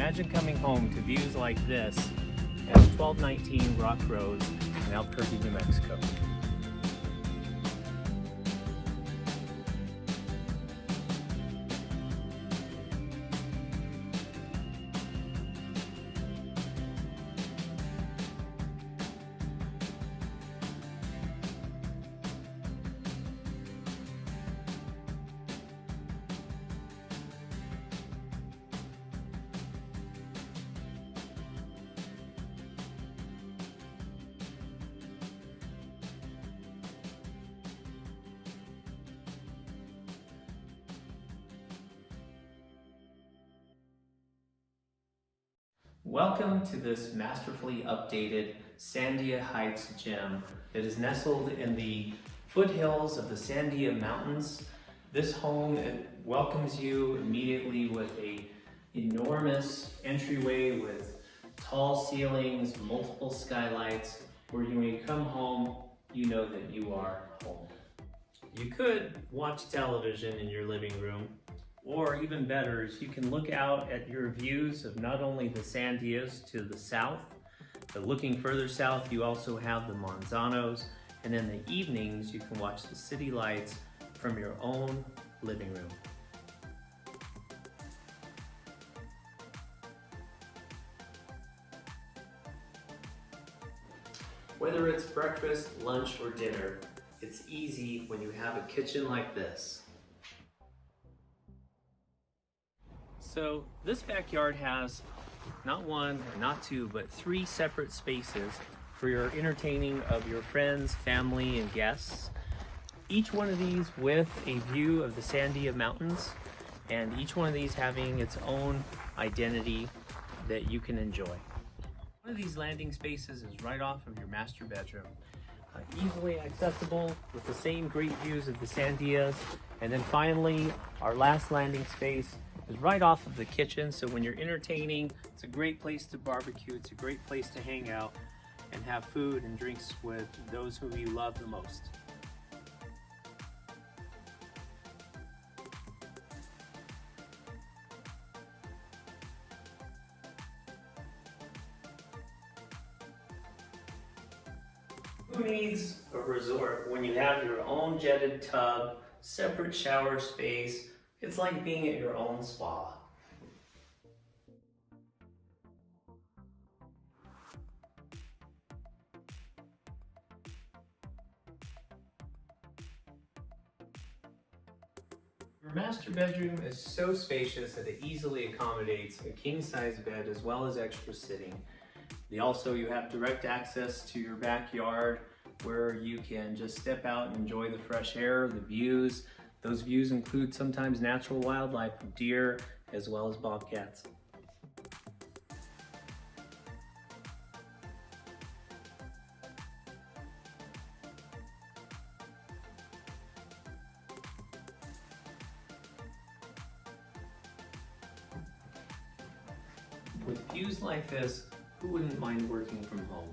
Imagine coming home to views like this at 1219 Rockrose in Albuquerque, New Mexico. Welcome to this masterfully updated Sandia Heights Gem that is nestled in the foothills of the Sandia Mountains. This home welcomes you immediately with an enormous entryway with tall ceilings, multiple skylights, where when you come home, you know that you are home. You could watch television in your living room, or even better is you can look out at your views of not only the Sandias to the south, but looking further south you also have the Manzanos, and in the evenings you can watch the city lights from your own living room. Whether it's breakfast, lunch, or dinner, it's easy when you have a kitchen like this. So this backyard has not one, not two, but three separate spaces for your entertaining of your friends, family, and guests. Each one of these with a view of the Sandia Mountains, and each one of these having its own identity that you can enjoy. One of these landing spaces is right off of your master bedroom. Easily accessible with the same great views of the Sandias. And then finally, our last landing space is right off of the kitchen, so when you're entertaining, it's a great place to barbecue, it's a great place to hang out and have food and drinks with those who you love the most. Who needs a resort when you have your own jetted tub, separate shower space? It's like being at your own spa. Your master bedroom is so spacious that it easily accommodates a king-size bed as well as extra sitting. You have direct access to your backyard where you can just step out and enjoy the fresh air, the views. Those views include sometimes natural wildlife, deer, as well as bobcats. With views like this, who wouldn't mind working from home?